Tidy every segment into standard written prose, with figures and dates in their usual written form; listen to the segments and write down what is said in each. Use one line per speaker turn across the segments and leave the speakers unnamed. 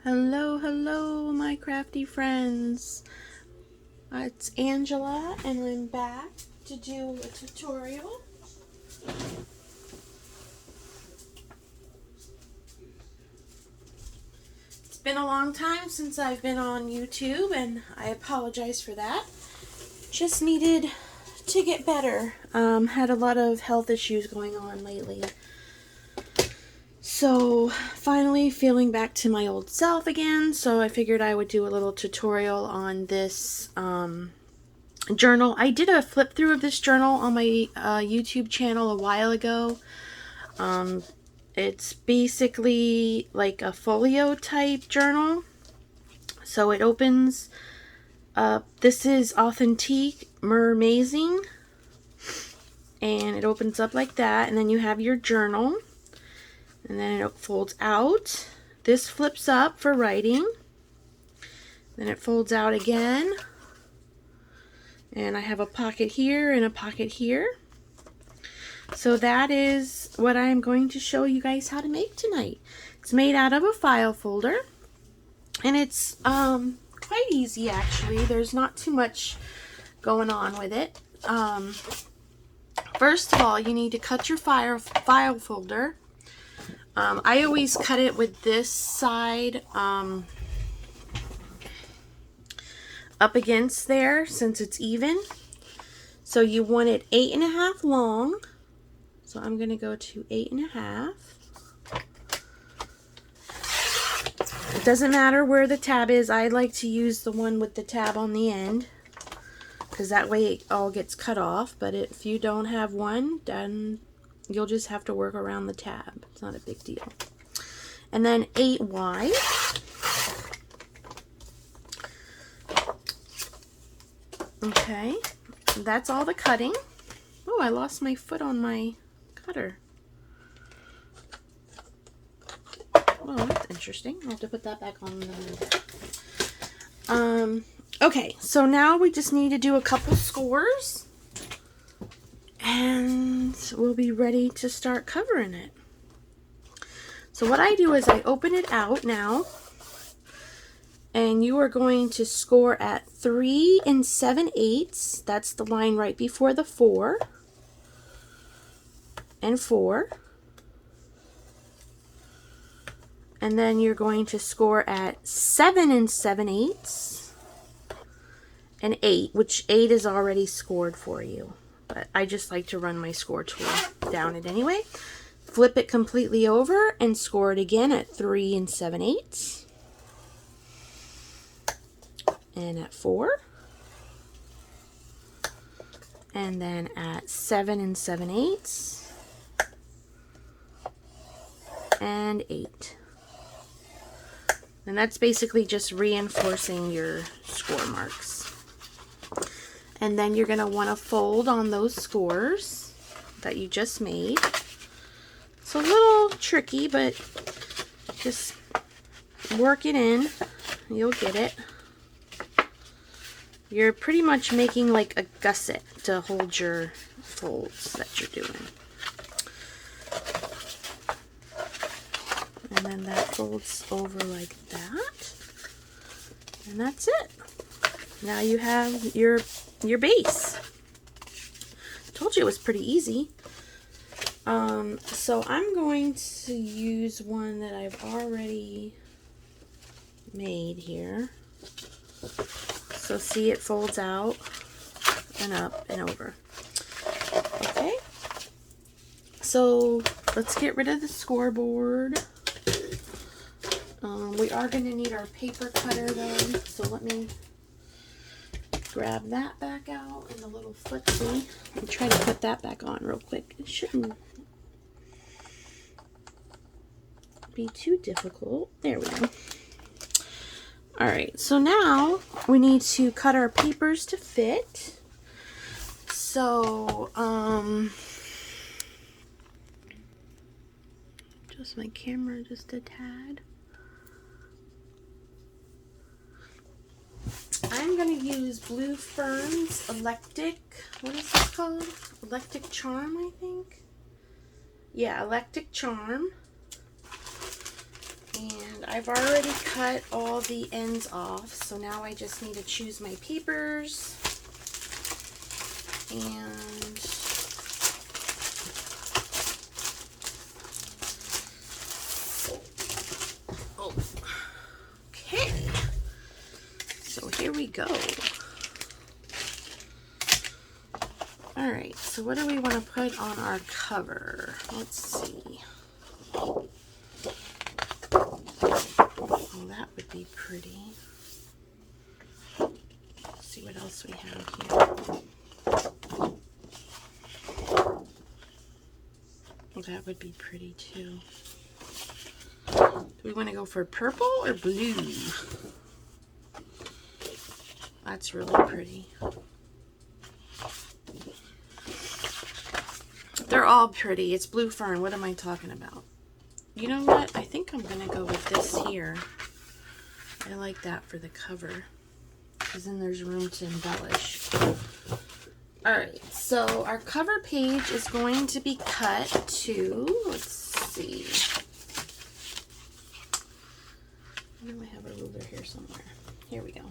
Hello, hello, my crafty friends. It's Angela, and I'm back to do a tutorial. It's been a long time since I've been on YouTube, and I apologize for that. Just needed to get better. Had a lot of health issues going on lately. So, finally feeling back to my old self again, so I figured I would do a little tutorial on this journal. I did a flip through of this journal on my YouTube channel a while ago. It's basically like a folio type journal. So it opens up, this is Authentique Mermazing, and it opens up like that, and then you have your journal. And then it folds out. This flips up for writing. Then it folds out again. And I have a pocket here and a pocket here. So that is what I'm going to show you guys how to make tonight. It's made out of a file folder. And it's quite easy actually. There's not too much going on with it. First of all, you need to cut your file folder. I always cut it with this side up against there since it's even. So you want it 8.5 long. So I'm going to go to 8.5. It doesn't matter where the tab is. I like to use the one with the tab on the end, because that way it all gets cut off. But if you don't have one, then you'll just have to work around the tab. It's not a big deal. And then 8 wide. Okay, that's all the cutting. Oh, I lost my foot on my cutter. Oh, that's interesting. I'll have to put that back on in a minute. Okay, so now we just need to do a couple scores. And we'll be ready to start covering it. So what I do is I open it out now, and you are going to score at 3 7/8. That's the line right before the 4 and 4. And then you're going to score at 7 7/8 and 8, which 8 is already scored for you. But I just like to run my score tool down it anyway. Flip it completely over and score it again at 3 7/8. And at 4. And then at 7 7/8. And 8. And that's basically just reinforcing your score marks. And then you're going to want to fold on those scores that you just made. It's a little tricky, but just work it in. You'll get it. You're pretty much making like a gusset to hold your folds that you're doing. And then that folds over like that. And that's it. Now you have your base. Told you it was pretty easy. So I'm going to use one that I've already made here. So see, it folds out and up and over. Okay. So let's get rid of the scoreboard. We are going to need our paper cutter though. So let me grab that back out and the little footsie and try to put that back on real quick. It shouldn't be too difficult. There we go. Alright, so now we need to cut our papers to fit. So, just my camera just a tad. I'm going to use Blue Fern's Electic, what is this called? Electic Charm, I think. Yeah, Electic Charm. And I've already cut all the ends off, so now I just need to choose my papers. And okay, so here we go. All right, so what do we want to put on our cover? Let's see. Oh, that would be pretty. Let's see what else we have here. Oh, that would be pretty too. Do we want to go for purple or blue? That's really pretty. They're all pretty. It's Blue Fern. What am I talking about? You know what? I think I'm going to go with this here. I like that for the cover, because then there's room to embellish. Alright, so our cover page is going to be cut to, let's see. I know I have a ruler here somewhere. Here we go.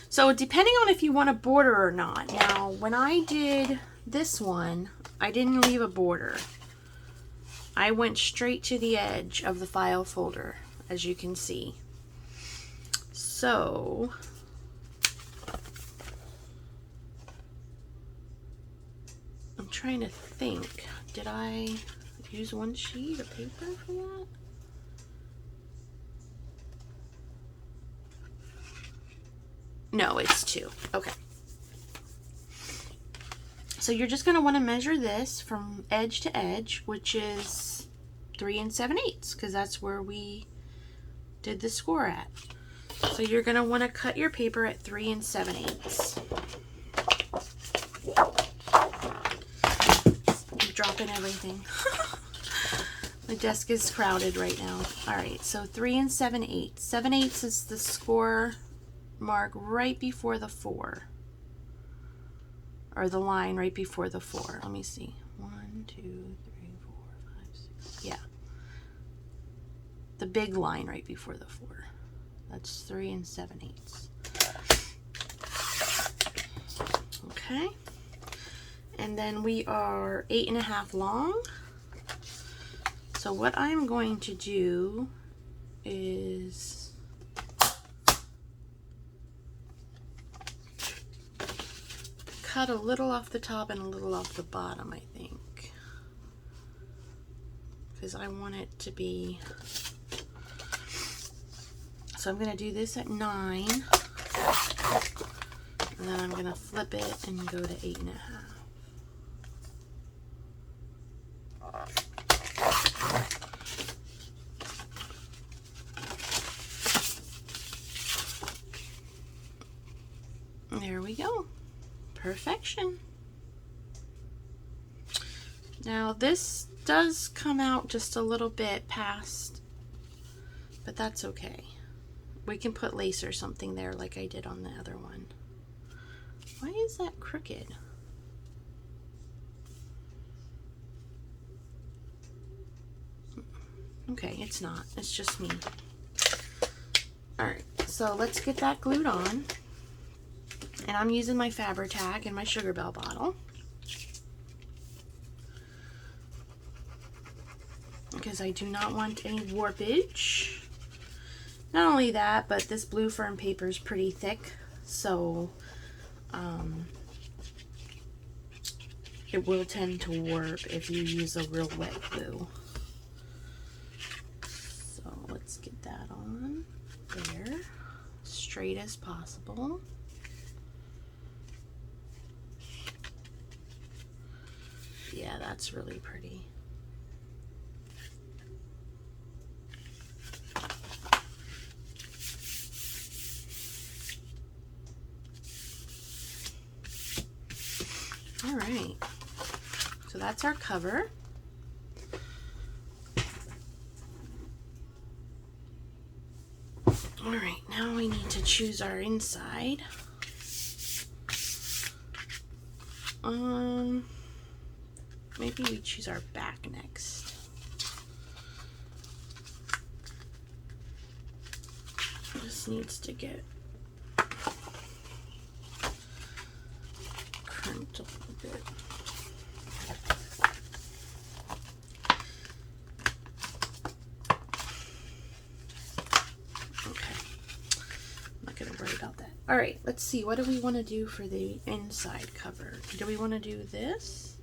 So depending on if you want a border or not. Now, when I did this one, I didn't leave a border. I went straight to the edge of the file folder, as you can see. So I'm trying to think, did I use one sheet of paper for that? No, it's two. Okay. So you're just going to want to measure this from edge to edge, which is 3 7/8, because that's where we did the score at. So you're going to want to cut your paper at 3 7/8. I'm dropping everything. My desk is crowded right now. Alright, so 3 7/8. 7/8 is the score mark right before the 4. Or the line right before the 4. Let me see. 1, 2, 3, 4, 5, 6. Yeah. The big line right before the 4. That's 3 7/8. Okay. And then we are 8.5 long. So what I'm going to do is cut a little off the top and a little off the bottom, I think, because I want it to be, so I'm going to do this at 9, and then I'm going to flip it and go to 8.5. There we go. Perfection. Now this does come out just a little bit past, but that's okay. We can put lace or something there like I did on the other one. Why is that crooked? Okay, it's not. It's just me. Alright, so let's get that glued on. And I'm using my Fabri-Tac and my Sugar Bell bottle, because I do not want any warpage. Not only that, but this Blue Fern paper is pretty thick, so it will tend to warp if you use a real wet glue. So let's get that on there, straight as possible. Yeah, that's really pretty. All right, so that's our cover. All right, now we need to choose our inside. Maybe we choose our back next. this needs to get crimped a little bit. Okay, I'm not gonna worry about that. All right, let's see, what do we want to do for the inside cover? Do we want to do this?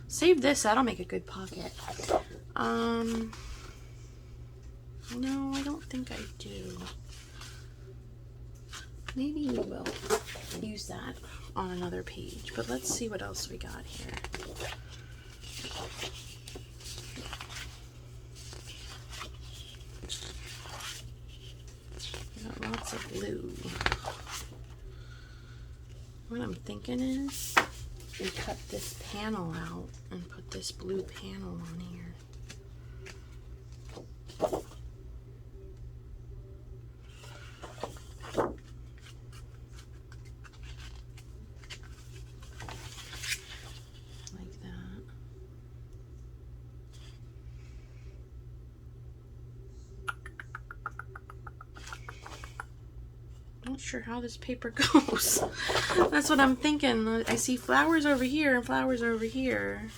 Save this, that'll make a good pocket. No, I don't think I do. Maybe we will use that on another page, but let's see what else we got here. We got lots of blue. What I'm thinking is we cut this panel out and put this blue panel on here. Not sure how this paper goes. That's what I'm thinking. I see flowers over here and flowers over here.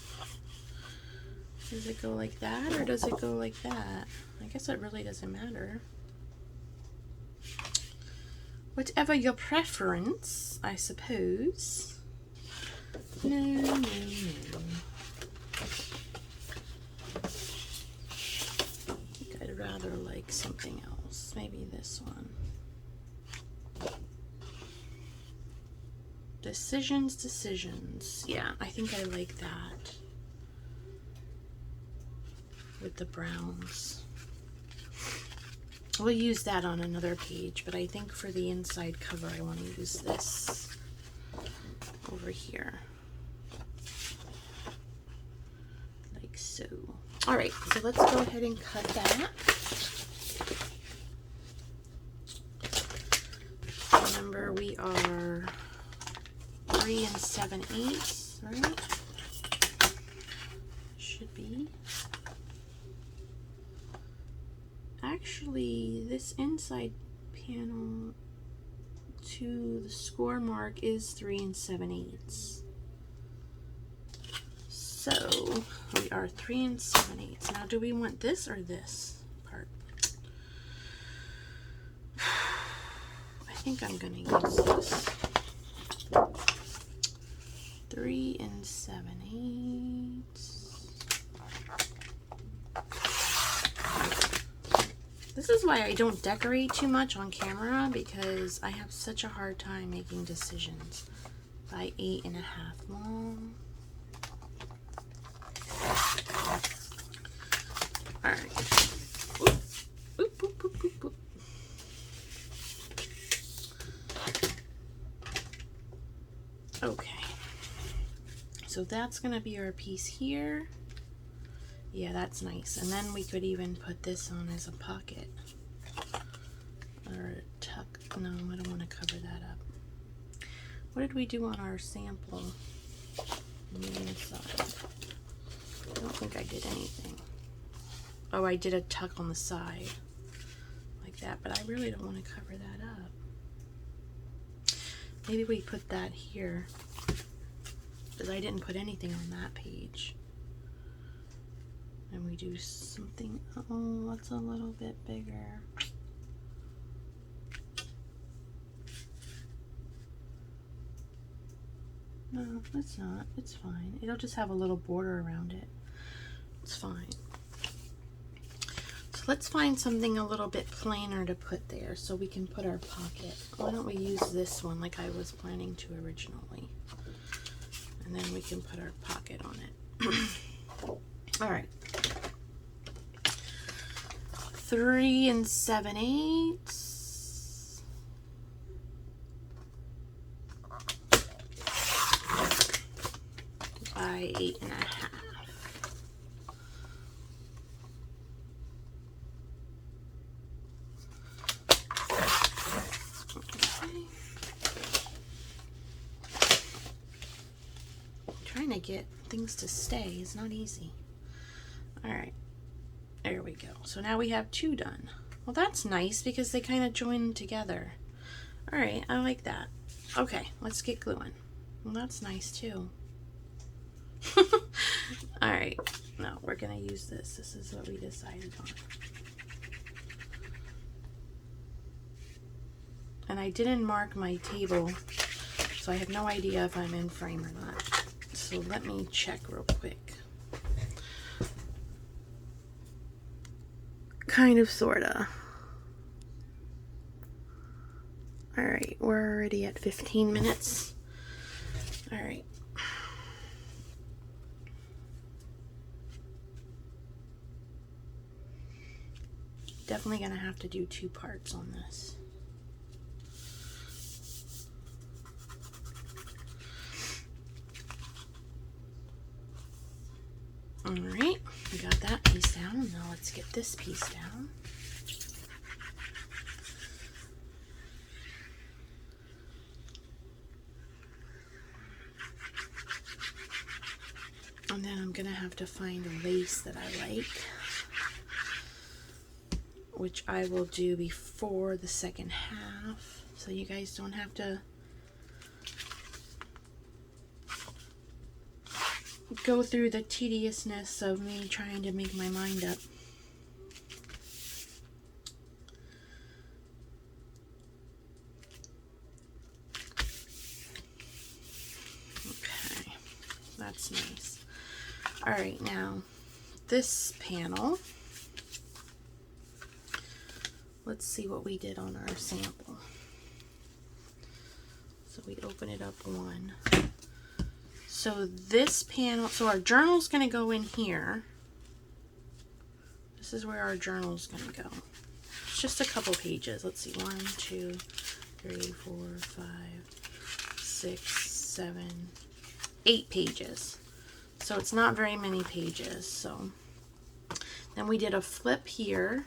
Does it go like that or does it go like that? I guess it really doesn't matter. Whatever your preference, I suppose. No, no, no. I think I'd rather like something else. Maybe this one. Decisions, decisions. Yeah, I think I like that. With the browns. We'll use that on another page, but I think for the inside cover I want to use this over here. Like so. Alright, so let's go ahead and cut that. Remember, we are 3 7/8, right? Should be. Actually, this inside panel to the score mark is 3 7/8. So we are 3 7/8. Now, do we want this or this part? I think I'm going to use this. 3 7/8. This is why I don't decorate too much on camera, because I have such a hard time making decisions. By 8 1/2 long. All right. Oop, oop, oop, oop, oop. Okay. So that's going to be our piece here. Yeah, that's nice. And then we could even put this on as a pocket. Or a tuck. No, I don't want to cover that up. What did we do on our sample? On the inside. I don't think I did anything. Oh, I did a tuck on the side. Like that, but I really don't want to cover that up. Maybe we put that here. Because I didn't put anything on that page. And we do something, oh, that's a little bit bigger. No, it's not, it's fine. It'll just have a little border around it. It's fine. So let's find something a little bit plainer to put there so we can put our pocket. Why don't we use this one like I was planning to originally? And then we can put our pocket on it. All right. 3 7/8. By 8 1/2. Okay. Trying to get things to stay is not easy. All right. There we go. So now we have 2 done. Well, that's nice because they kind of join together. All right, I like that. Okay, let's get gluing. Well, that's nice too. All right, no, we're gonna use this. This is what we decided on. And I didn't mark my table, so I have no idea if I'm in frame or not. So let me check real quick. Kind of, sorta. All right, we're already at 15 minutes. All right. Definitely gonna have to do 2 parts on this. All right, we got that piece down. Now let's get this piece down. And then I'm gonna have to find a lace that I like, which I will do before the second half, so you guys don't have to go through the tediousness of me trying to make my mind up. Okay, that's nice. All right, now this panel, let's see what we did on our sample. So we open it up one. So this panel, so our journal's going to go in here. This is where our journal's going to go. It's just a couple pages. Let's see, 1, 2, 3, 4, 5, 6, 7, 8 pages. So it's not very many pages. So then we did a flip here.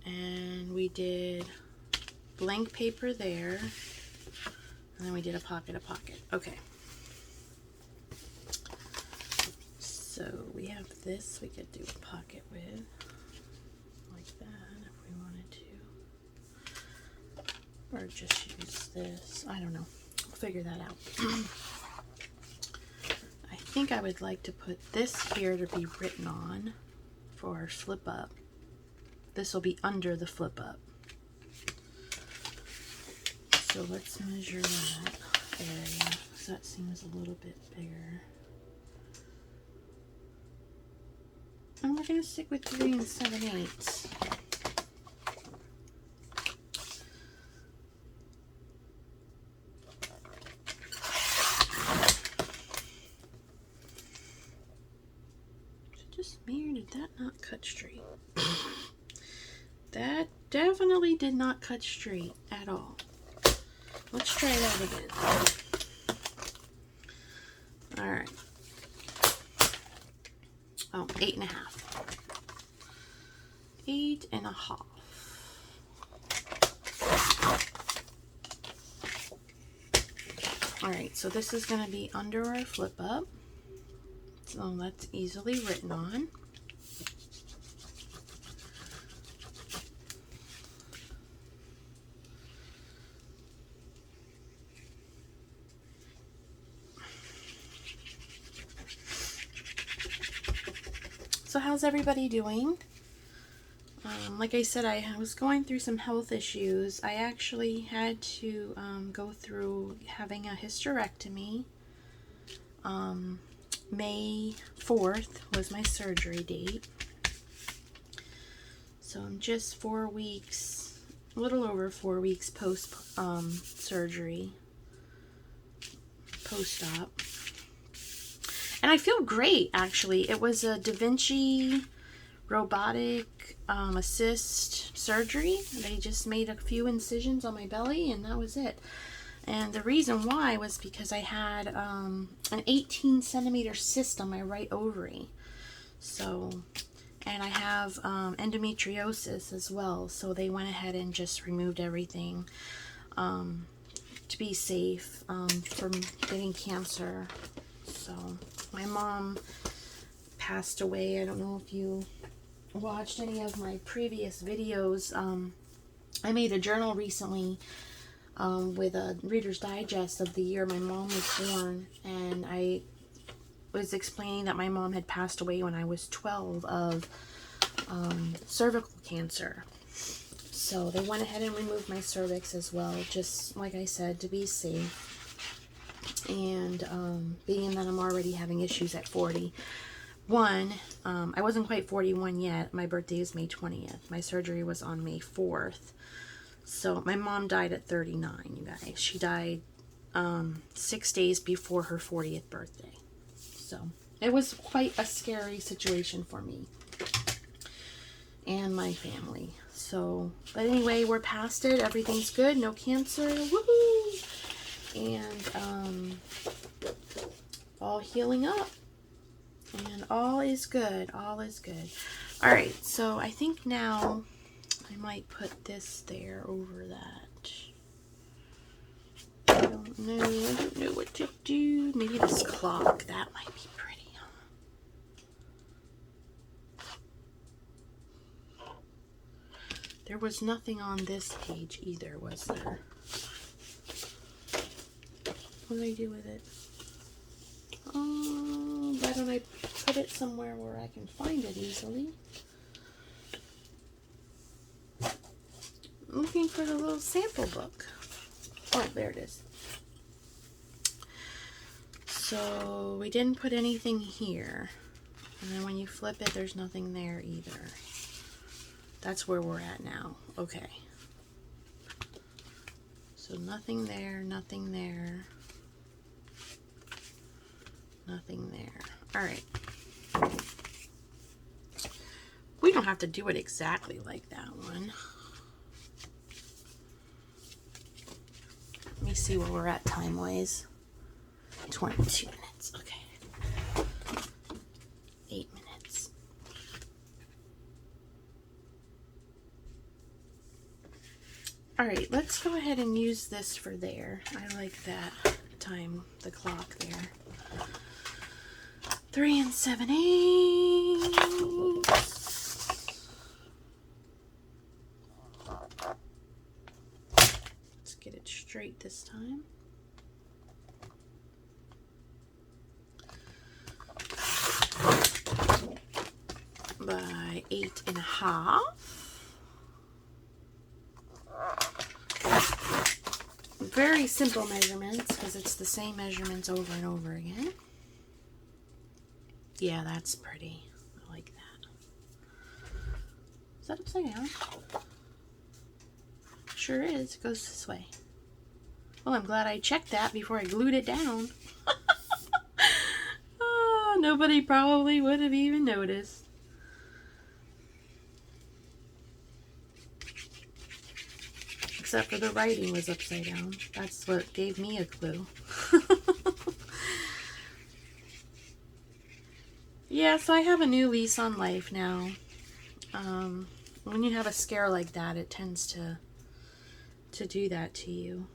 And we did blank paper there. And then we did a pocket, Okay. So we have this we could do a pocket with, like that if we wanted to. Or just use this. I don't know. We'll figure that out. I think I would like to put this here to be written on for our flip up. This will be under the flip up. So let's measure that area, because that seems a little bit bigger. And we're going to stick with 3 7/8. Is it just me, or did that not cut straight? That definitely did not cut straight at all. Let's try that again. All right. Oh, 8.5. 8.5. All right, so this is going to be under our flip up. So that's easily written on. So how's everybody doing? Like I said, I was going through some health issues. I actually had to go through having a hysterectomy. May 4th was my surgery date. So I'm just 4 weeks, a little over 4 weeks post surgery, post-op. And I feel great, actually. It was a Da Vinci robotic assist surgery. They just made a few incisions on my belly, and that was it. And the reason why was because I had an 18 centimeter cyst on my right ovary. So, and I have endometriosis as well. So they went ahead and just removed everything to be safe from getting cancer. So my mom passed away. I don't know if you watched any of my previous videos, I made a journal recently with a Reader's Digest of the year my mom was born, and I was explaining that my mom had passed away when I was 12 of cervical cancer. So they went ahead and removed my cervix as well, just like I said, to be safe. And being that I'm already having issues at 41, I wasn't quite 41 yet. My birthday is May 20th. My surgery was on May 4th. So my mom died at 39, you guys. She died 6 days before her 40th birthday. So it was quite a scary situation for me and my family. So, but anyway, we're past it. Everything's good. No cancer. Woohoo! And all healing up. And all is good. All is good. All right. So I think now I might put this there over that. I don't know what to do. Maybe this clock. That might be pretty. There was nothing on this page either, was there? What do I do with it? Why don't I put it somewhere where I can find it easily? I'm looking for the little sample book. Oh, there it is. So we didn't put anything here. And then when you flip it, there's nothing there either. That's where we're at now. Okay. So nothing there, nothing there. Nothing there. All right. We don't have to do it exactly like that one. Let me see where we're at time-wise. 22 minutes. Okay. 8 minutes. All right, let's go ahead and use this for there. I like that time, the clock there. 3 7/8. Let's get it straight this time. By 8 1/2. Very simple measurements because it's the same measurements over and over again. Yeah, that's pretty. I like that. Is that upside down? Sure is. It goes this way. Well, I'm glad I checked that before I glued it down. Oh, nobody probably would have even noticed. Except for the writing was upside down. That's what gave me a clue. Yeah, so I have a new lease on life now. When you have a scare like that, it tends to do that to you.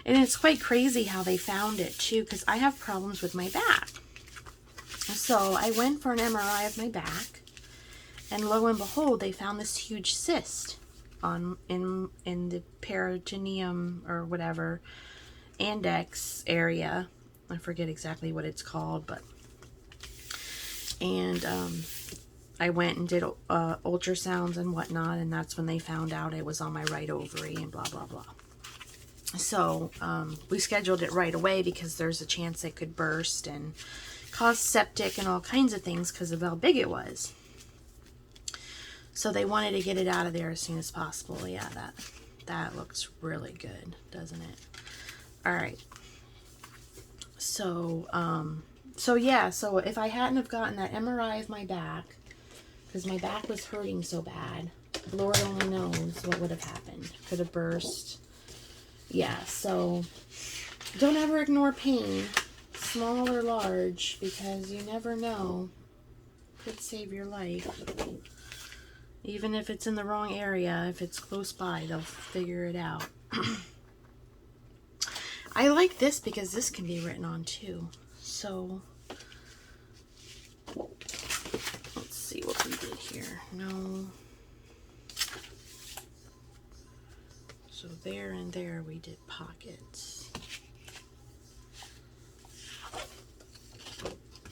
And it's quite crazy how they found it too, because I have problems with my back. So I went for an MRI of my back, and lo and behold, they found this huge cyst in the peritoneum or whatever, index area. I forget exactly what it's called, but I went and did ultrasounds and whatnot, and that's when they found out it was on my right ovary and blah blah blah. So we scheduled it right away because there's a chance it could burst and cause septic and all kinds of things because of how big it was. So they wanted to get it out of there as soon as possible. Yeah, that looks really good, doesn't it? All right. So yeah, so if I hadn't have gotten that MRI of my back, because my back was hurting so bad, Lord only knows what would have happened. Could have burst. Yeah, so don't ever ignore pain, small or large, because you never know. Could save your life. Even if it's in the wrong area, if it's close by, they'll figure it out. I like this because this can be written on too. So let's see what we did here. No. So there and there we did pockets.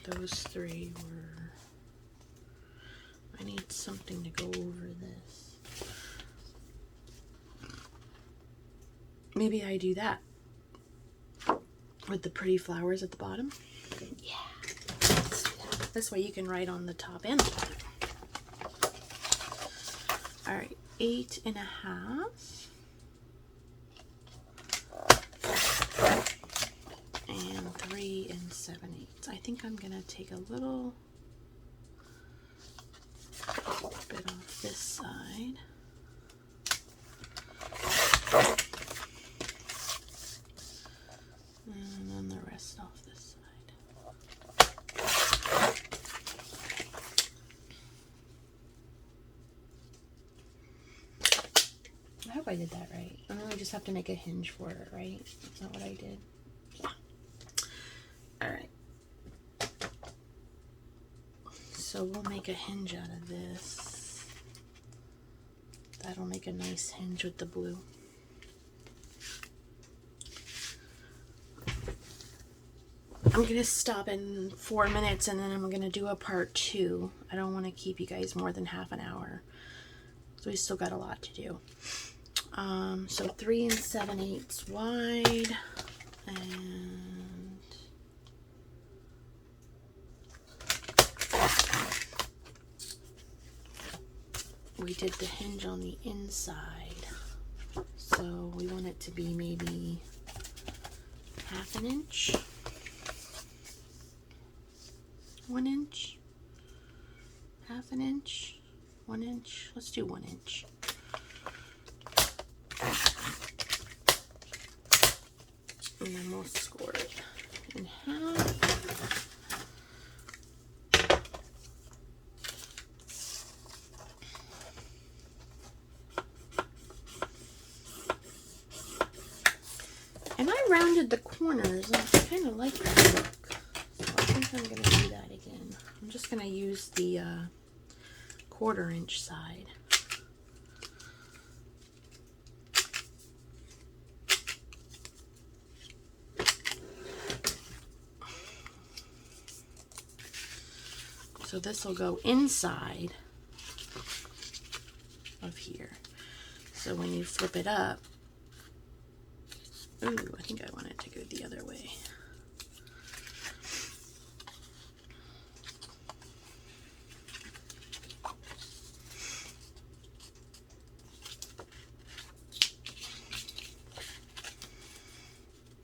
Those three were... I need something to go over this. Maybe I do that with the pretty flowers at the bottom. Yeah. Let's do that. This way you can write on the top and the bottom. All right, 8.5. And 3 7/8. I think I'm gonna take a little bit off this side. And then the rest off this side. I hope I did that right. I know I just have to make a hinge for it, right? That's not what I did. Yeah. Alright. So we'll make a hinge out of this. That'll make a nice hinge with the blue. I'm going to stop in 4 minutes and then I'm going to do a part 2. I don't want to keep you guys more than half an hour. So we still got a lot to do. So 3 7/8 wide. And we did the hinge on the inside. So we want it to be maybe 1/2 inch. 1 inch, 1/2 inch, 1 inch. Let's do 1 inch. And then we'll score it in half. And I rounded the corners. I kind of like that look. So I think I'm going to do that again. I'm just going to use the 1/4 inch side. So this will go inside of here. So when you flip it up, ooh, I think I want it to go the other way.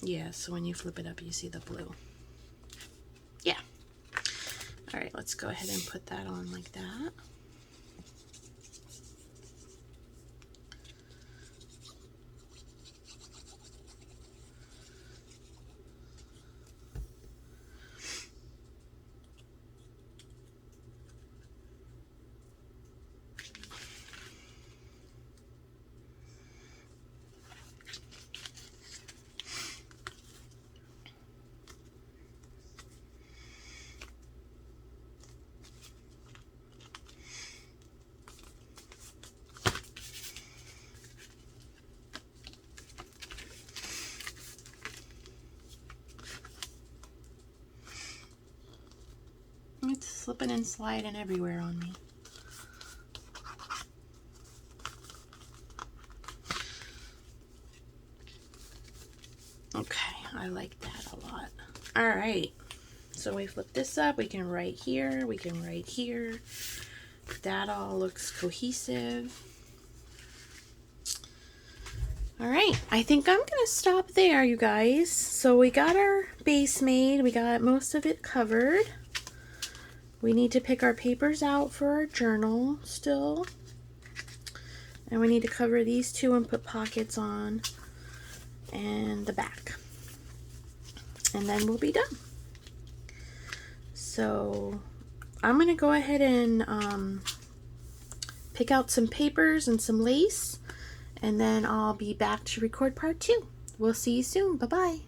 Yeah, so when you flip it up, you see the blue. Yeah. All right, let's go ahead and put that on like that. It's slipping and sliding everywhere on me. Okay, I like that a lot. All right, so we flip this up. We can write here. We can write here. That all looks cohesive. All right, I think I'm gonna stop there, you guys. So we got our base made. We got most of it covered. We need to pick our papers out for our journal still. And we need to cover these two and put pockets on and the back. And then we'll be done. So I'm going to go ahead and pick out some papers and some lace, and then I'll be back to record part 2. We'll see you soon. Bye-bye.